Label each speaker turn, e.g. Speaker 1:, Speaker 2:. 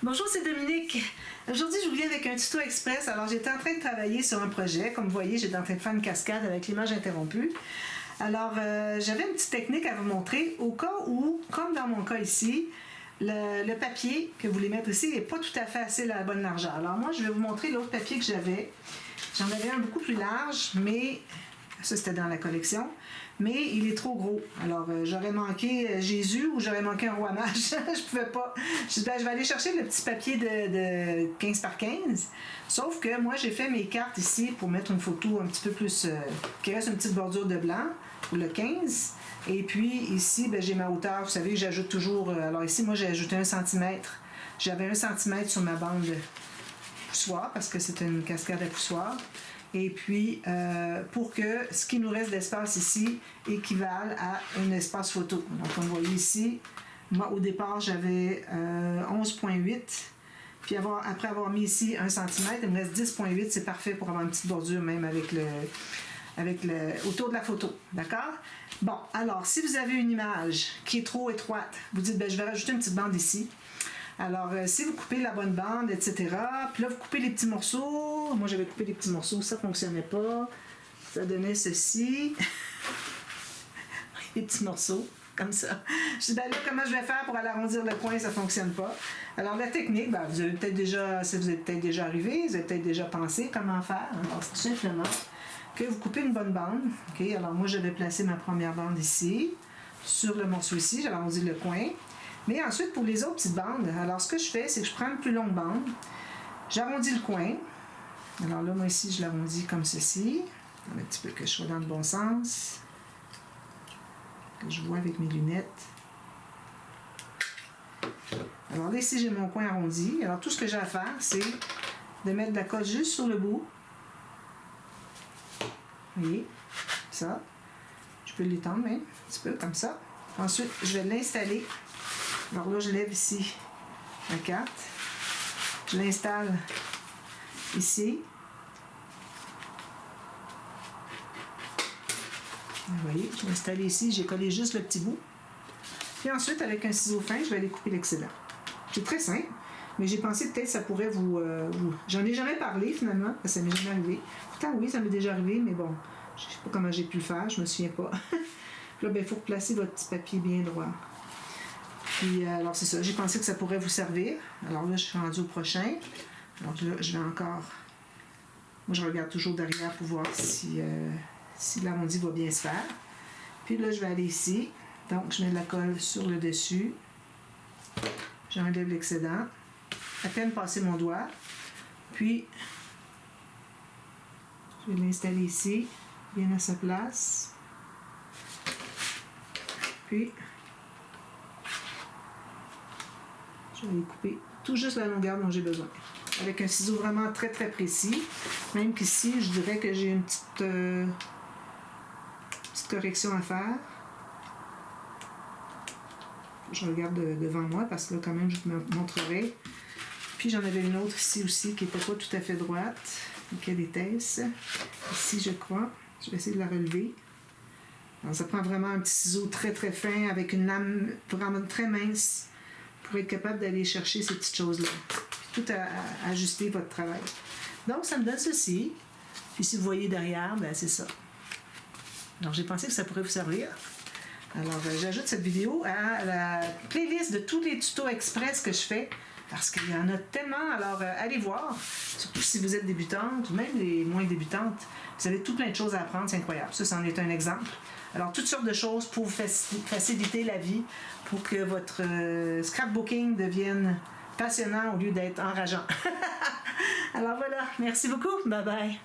Speaker 1: Bonjour, c'est Dominique. Aujourd'hui, je vous viens avec un tuto express. Alors, j'étais en train de travailler sur un projet. Comme vous voyez, j'étais en train de faire une cascade avec l'image interrompue. Alors, j'avais une petite technique à vous montrer au cas où, comme dans mon cas ici, le papier que vous voulez mettre ici n'est pas tout à fait assez la bonne largeur. Alors, moi, je vais vous montrer l'autre papier que j'avais. J'en avais un beaucoup plus large, mais ça, c'était dans la collection. Mais il est trop gros. Alors, j'aurais manqué Jésus ou j'aurais manqué un roi mage. Je pouvais pas. Je vais aller chercher le petit papier de 15 par 15. Sauf que moi, j'ai fait mes cartes ici pour mettre une photo un petit peu plus... qui reste une petite bordure de blanc pour le 15. Et puis, ici, j'ai ma hauteur. Vous savez, j'ajoute toujours... alors ici, moi, j'ai ajouté 1 cm. J'avais 1 cm sur ma bande poussoir parce que c'est une cascade à poussoir. Et puis, pour que ce qui nous reste d'espace ici équivale à un espace photo. Donc, comme vous voyez ici, moi, au départ, j'avais 11,8. Puis, après avoir mis ici 1 cm, il me reste 10,8. C'est parfait pour avoir une petite bordure même avec autour de la photo. D'accord? Bon, alors, si vous avez une image qui est trop étroite, vous dites, je vais rajouter une petite bande ici. Alors, si vous coupez la bonne bande, etc., puis là, vous coupez les petits morceaux. Moi, j'avais coupé les petits morceaux, ça ne fonctionnait pas. Ça donnait ceci. Les petits morceaux, comme ça. Je dis, là, comment je vais faire pour aller arrondir le coin, ça ne fonctionne pas. Alors, la technique, vous avez peut-être déjà, si vous êtes peut-être déjà arrivé, vous avez peut-être déjà pensé comment faire. Alors, c'est tout simplement que vous coupez une bonne bande. OK? Alors, moi, j'avais placé ma première bande ici, sur le morceau ici, j'avais arrondi le coin. Mais ensuite, pour les autres petites bandes, alors ce que je fais, c'est que je prends une plus longue bande, j'arrondis le coin. Alors là, moi ici, je l'arrondis comme ceci. Un petit peu que je sois dans le bon sens. Que je vois avec mes lunettes. Alors là, ici, j'ai mon coin arrondi. Alors tout ce que j'ai à faire, c'est de mettre de la colle juste sur le bout. Vous voyez? Ça. Je peux l'étendre, mais un petit peu comme ça. Ensuite, je vais l'installer. Alors là, je lève ici la carte. Je l'installe ici. Vous voyez, je l'ai installé ici. J'ai collé juste le petit bout. Puis ensuite, avec un ciseau fin, je vais aller couper l'excédent. C'est très simple, mais j'ai pensé peut-être que ça pourrait vous... J'en ai jamais parlé finalement, parce que ça m'est jamais arrivé. Pourtant, oui, ça m'est déjà arrivé, mais bon, je ne sais pas comment j'ai pu le faire, je me souviens pas. Là, il faut replacer votre petit papier bien droit. Puis, alors c'est ça, j'ai pensé que ça pourrait vous servir. Alors là, je suis rendue au prochain. Alors là, je vais encore... Moi, je regarde toujours derrière pour voir si l'arrondi va bien se faire. Puis là, je vais aller ici. Donc, je mets de la colle sur le dessus. J'enlève l'excédent. À peine passer mon doigt. Puis, je vais l'installer ici, bien à sa place. Puis... je vais aller couper tout juste la longueur dont j'ai besoin. Avec un ciseau vraiment très très précis. Même qu'ici, je dirais que j'ai une petite correction à faire. Je regarde devant moi parce que là quand même je vous montrerai. Puis j'en avais une autre ici aussi qui n'était pas tout à fait droite. Quelle était-ce? Ici je crois. Je vais essayer de la relever. Alors, ça prend vraiment un petit ciseau très très fin avec une lame vraiment très mince pour être capable d'aller chercher ces petites choses-là. Tout à ajuster votre travail. Donc, ça me donne ceci. Puis si vous voyez derrière, c'est ça. Alors, j'ai pensé que ça pourrait vous servir. Alors, j'ajoute cette vidéo à la playlist de tous les tutos express que je fais. Parce qu'il y en a tellement. Alors, allez voir. Surtout si vous êtes débutante ou même les moins débutantes. Vous avez tout plein de choses à apprendre. C'est incroyable. Ça, c'en est un exemple. Alors, toutes sortes de choses pour faciliter la vie, pour que votre scrapbooking devienne passionnant au lieu d'être enrageant. Alors voilà, merci beaucoup. Bye bye.